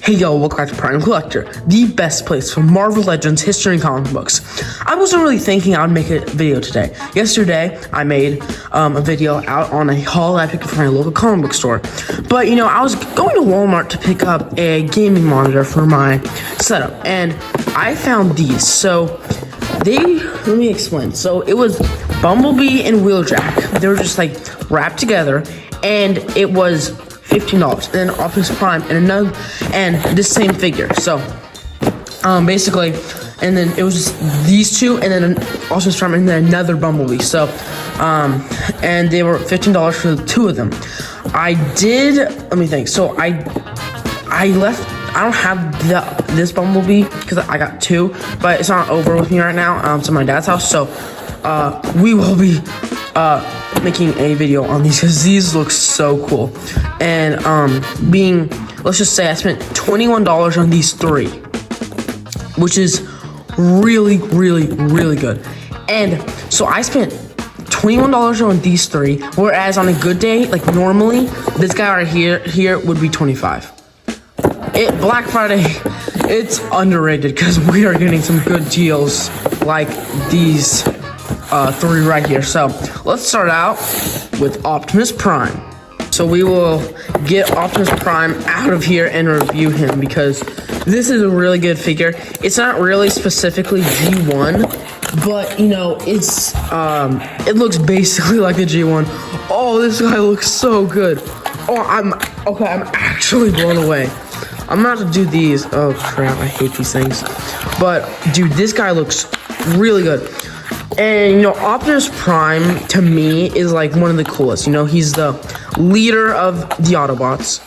Hey yo, welcome back to Prime Collector, the best place for Marvel Legends, history, and comic books. I wasn't really thinking I would make a video today. Yesterday, I made a video out on a haul I picked up from my local comic book store. But, you know, I was going to Walmart to pick up a gaming monitor for my setup, and I found these. So, let me explain. So, it was Bumblebee and Wheeljack. They were just, like, wrapped together, and it was $15, and then Optimus Prime and this same figure. So basically, and then it was just these two, and then Optimus Prime, and then another Bumblebee. So and they were $15 for the two of them. Let me think. So I don't have this Bumblebee because I got two, but it's not over with me right now. It's at my dad's house, so we will be making a video on these because these look so cool. And let's just say I spent $21 on these three, which is really good. And so I spent $21 on these three, whereas on a good day, like normally, this guy right here would be $25. Black Friday, it's underrated because we are getting some good deals like these three right here. So let's start out with Optimus Prime. So we will get Optimus Prime out of here and review him because this is a really good figure. It's not really specifically G1, but you know, it looks basically like a G1. Oh, this guy looks so good. Oh, I'm actually blown away. I'm about to do these. Oh crap, I hate these things. But dude, this guy looks really good. And, you know, Optimus Prime, to me, is, like, one of the coolest. You know, he's the leader of the Autobots.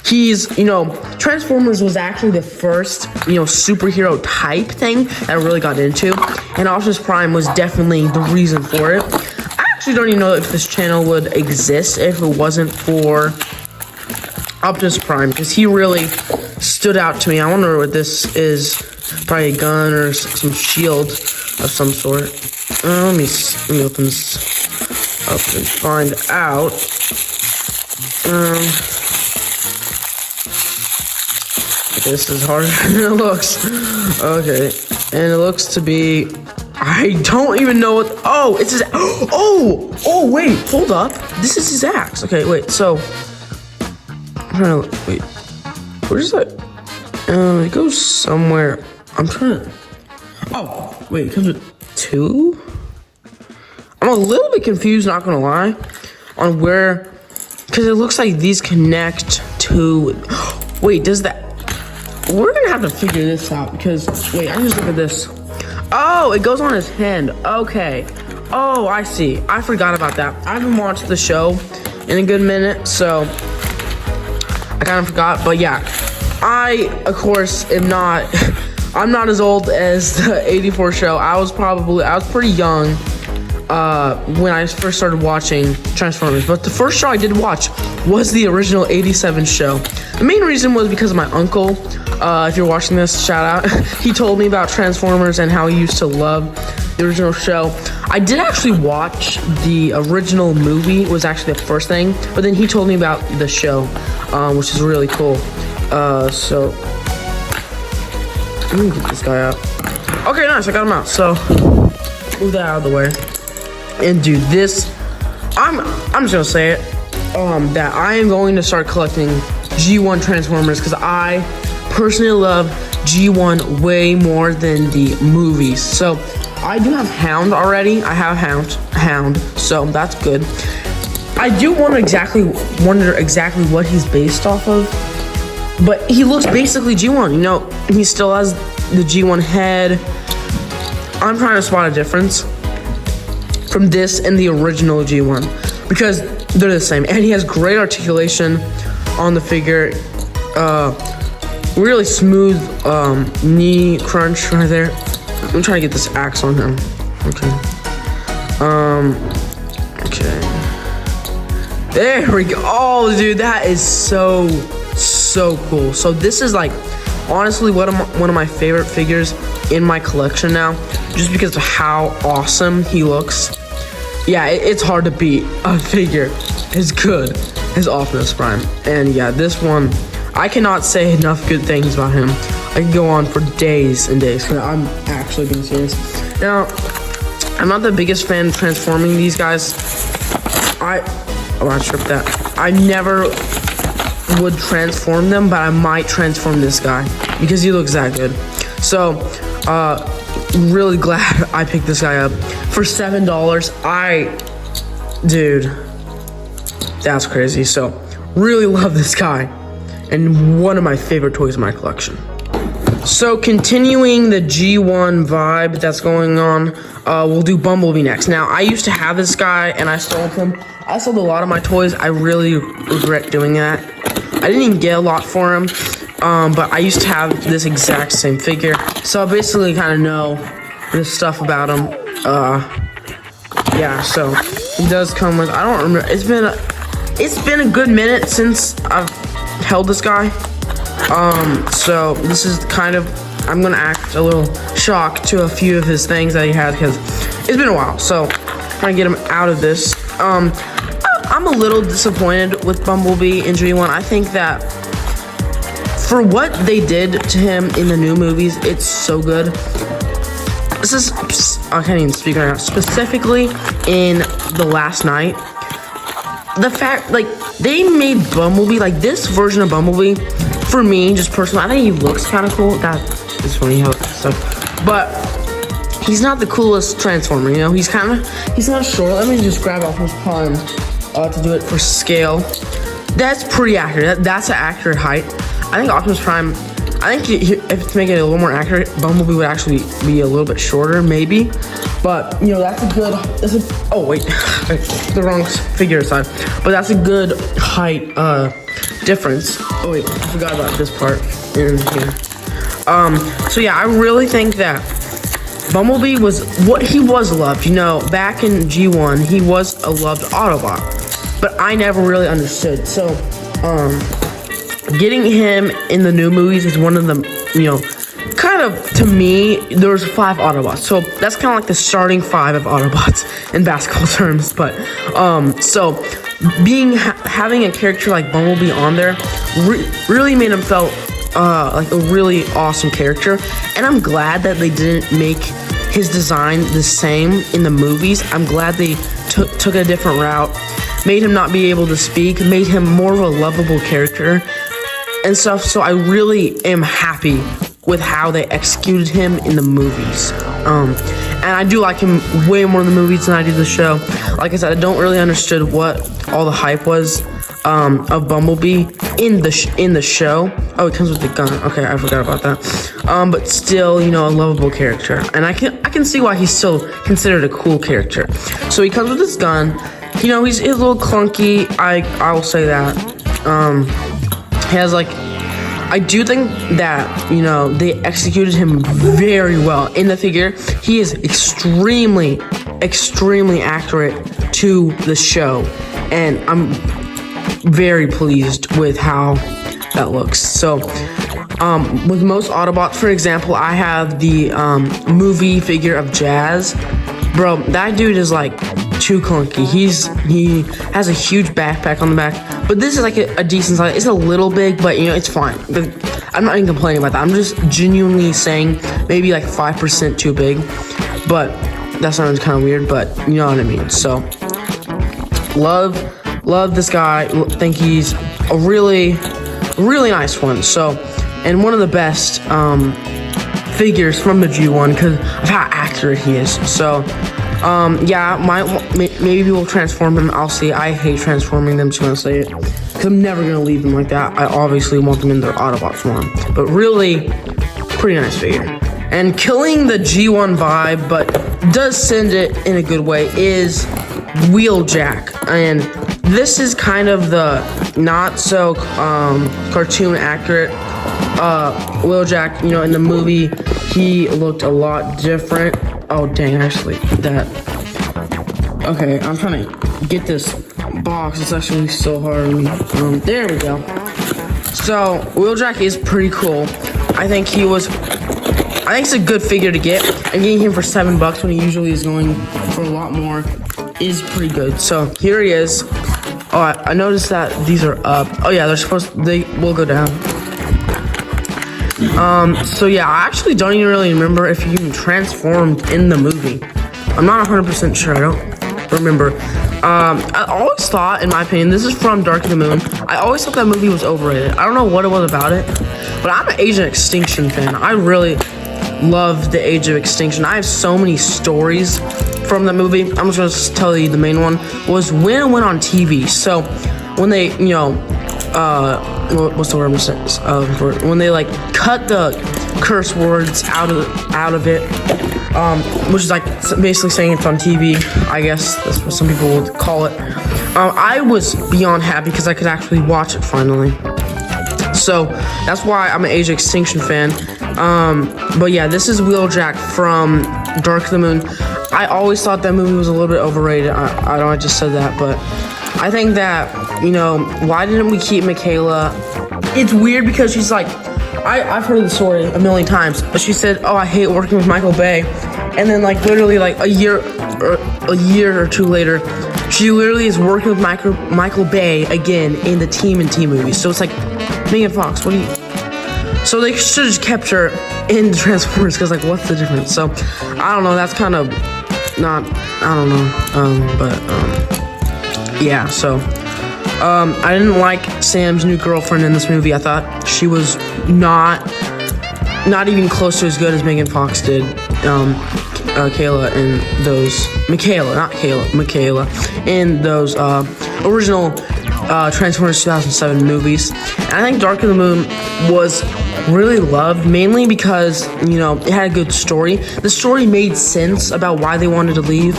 He's, you know, Transformers was actually the first, you know, superhero type thing that I really got into. And Optimus Prime was definitely the reason for it. I actually don't even know if this channel would exist if it wasn't for Optimus Prime, because he really stood out to me. I wonder what this is. Probably a gun or some shield of some sort. Let me open this up and find out. This is harder than it looks. Okay, and it looks to be. I don't even know what. Oh, it's his. Oh, wait, hold up. This is his axe. Okay, wait. So, I'm trying to wait. Where's that? It goes somewhere. I'm trying to. Oh, wait, it comes with two? I'm a little bit confused, not gonna lie, on where, because it looks like these connect to. Wait, does that. We're gonna have to figure this out because, wait, I just look at this. Oh, it goes on his hand. Okay. Oh, I see. I forgot about that. I haven't watched the show in a good minute, so I kind of forgot, but yeah. I, of course, I'm not as old as the 84 show. I was pretty young when I first started watching Transformers. But the first show I did watch was the original 87 show. The main reason was because of my uncle. If you're watching this, shout out. He told me about Transformers and how he used to love the original show. I did actually watch the original movie. It was actually the first thing. But then he told me about the show, which is really cool. So let me get this guy out. Okay, nice, I got him out. So move that out of the way. And dude, this I'm just gonna say it. That I am going to start collecting G1 Transformers because I personally love G1 way more than the movies. So I do have Hound already. I have Hound, so that's good. I do wonder exactly what he's based off of. But he looks basically G1, you know, he still has the G1 head. I'm trying to spot a difference from this and the original G1 because they're the same. And he has great articulation on the figure. Really smooth knee crunch right there. I'm trying to get this axe on him. Okay. Okay. There we go. Oh, dude, that is so cool. So this is like honestly one of my favorite figures in my collection now, just because of how awesome he looks. Yeah, it's hard to beat a figure as good as Optimus Prime. And yeah, this one I cannot say enough good things about him. I can go on for days and days, because I'm actually being serious. Now, I'm not the biggest fan of transforming these guys. I stripped that. I never would transform them, but I might transform this guy because he looks that good. So, really glad I picked this guy up for $7. Dude, that's crazy. So, really love this guy, and one of my favorite toys in my collection. So, continuing the G1 vibe that's going on, we'll do Bumblebee next. Now, I used to have this guy, and I sold him. I sold a lot of my toys. I really regret doing that. I didn't even get a lot for him, but I used to have this exact same figure. So, I basically kind of know this stuff about him. Yeah, so he does come with, I don't remember, it's been a good minute since I've held this guy. So this is kind of, I'm gonna act a little shocked to a few of his things that he had, because it's been a while. So I'm gonna get him out of this. I'm a little disappointed with Bumblebee in G1. I think that for what they did to him in the new movies, it's so good. This is, I can't even speak right now. Specifically in The Last Night, the fact, like, they made Bumblebee, like, this version of Bumblebee, for me, just personally, I think he looks kind of cool. That is funny how stuff, but he's not the coolest Transformer, you know? He's not short. Let me just grab Optimus Prime to do it for scale. That's pretty accurate. That's an accurate height. I think Optimus Prime, I think if to make it a little more accurate, Bumblebee would actually be a little bit shorter, maybe. But, you know, oh wait, the wrong figure aside. But that's a good height difference. Oh wait, I forgot about this part in here. So yeah, I really think that Bumblebee was loved. You know, back in G1, he was a loved Autobot. But I never really understood. So, getting him in the new movies is one of the, you know, kind of, to me, there's 5 Autobots. So that's kind of like the starting 5 of Autobots in basketball terms. But, so having a character like Bumblebee on there really made him felt like a really awesome character. And I'm glad that they didn't make his design the same in the movies. I'm glad they took a different route, made him not be able to speak, made him more of a lovable character and stuff. So I really am happy with how they executed him in the movies. And I do like him way more in the movies than I do the show. Like I said, I don't really understood what all the hype was of Bumblebee in the show. Oh, it comes with the gun. Okay, I forgot about that. But still, you know, a lovable character, and I can see why he's still considered a cool character. So he comes with his gun. You know, he's a little clunky. I will say that. He has like, I do think that, you know, they executed him very well in the figure. He is extremely accurate to the show, and I'm very pleased with how that looks. So, with most Autobots, for example, I have the movie figure of Jazz. Bro, that dude is like too clunky. He has a huge backpack on the back, but this is like a decent size. It's a little big, but you know, it's fine. I'm not even complaining about that. I'm just genuinely saying maybe like 5% too big, but that sounds kind of weird, but you know what I mean. So love this guy. Think he's a really nice one. So, and one of the best figures from the G1 because of how accurate he is. So yeah, maybe we'll transform him. I'll see. I hate transforming them, so I'll say it, because I'm never gonna leave them like that. I obviously want them in their Autobot form, but really pretty nice figure. And killing the G1 vibe, but does send it in a good way, is Wheeljack. And this is kind of the not so cartoon accurate Wheeljack. You know, in the movie he looked a lot different. Oh dang, actually that. Okay, I'm trying to get this box. It's actually so hard. There we go. So Wheeljack is pretty cool. I think it's a good figure to get, and getting him for $7 when he usually is going for a lot more is pretty good. So here he is. Oh, I noticed that these are up. Oh yeah, they will go down. So yeah, I actually don't even really remember if he even transformed in the movie. I'm not 100% sure, I don't remember. I always thought, in my opinion, this is from Dark of the Moon, I always thought that movie was overrated. I don't know what it was about it, but I'm an Age of Extinction fan. I really love the Age of Extinction. I have so many stories from the movie. I'm just gonna tell you the main one was when it went on TV. So when they, what's the word I'm saying? When they like cut the curse words out of it, which is like basically saying it's on TV. I guess that's what some people would call it. I was beyond happy because I could actually watch it finally. So that's why I'm an Age of Extinction fan. But yeah, this is Wheeljack from Dark of the Moon. I always thought that movie was a little bit overrated. I know I just said that, but I think that, why didn't we keep Michaela? It's weird because she's like, I've heard the story a million times, but she said, oh, I hate working with Michael Bay. And then like literally like a year or two later, she literally is working with Michael Bay again in the TMNT movie. So it's like, Megan Fox, what do you... So they should have just kept her in Transformers, because like, what's the difference? So I don't know, that's kind of not, I don't know, yeah, so I didn't like Sam's new girlfriend in this movie. I thought she was not even close to as good as Megan Fox did. Michaela in those original Transformers 2007 movies. And I think Dark of the Moon was really loved mainly because, it had a good story. The story made sense about why they wanted to leave.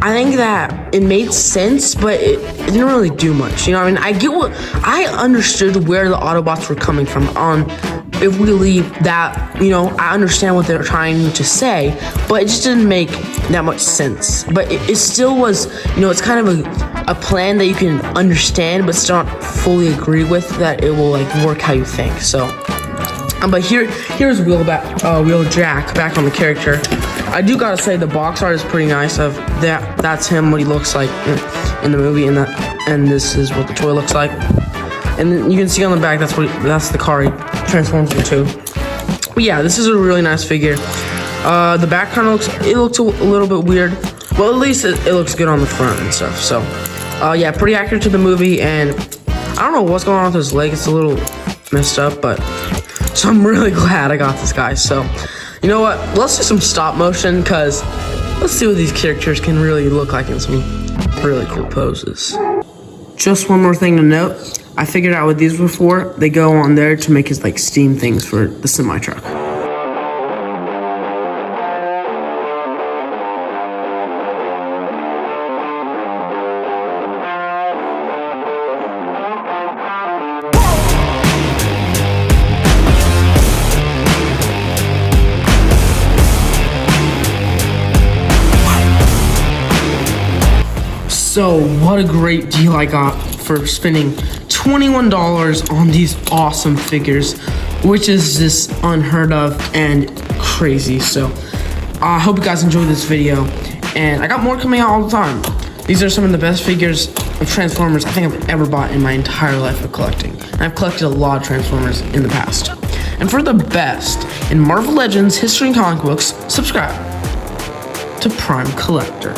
I think that it made sense, but it didn't really do much. I understood where the Autobots were coming from on if we leave that, I understand what they're trying to say, but it just didn't make that much sense. But it still was, it's kind of a plan that you can understand, but still not fully agree with, that it will like work how you think. So, but here's Wheeljack back on the character. I do gotta say the box art is pretty nice. Of that's him, what he looks like in the movie, and this is what the toy looks like. And then you can see on the back that's the car he transforms into. But yeah, this is a really nice figure. The back kind of looks a little bit weird. Well, at least it looks good on the front and stuff. So yeah, pretty accurate to the movie. And I don't know what's going on with his leg. It's a little messed up, but so I'm really glad I got this guy. So you know what? Let's do some stop motion, because let's see what these characters can really look like in some really cool poses. Just one more thing to note. I figured out what these were for. They go on there to make his like steam things for the semi-truck. So what a great deal I got for spending $21 on these awesome figures, which is just unheard of and crazy. So I hope you guys enjoyed this video, and I got more coming out all the time. These are some of the best figures of Transformers I think I've ever bought in my entire life of collecting. And I've collected a lot of Transformers in the past. And for the best in Marvel Legends, history, and comic books, subscribe to Prime Collector.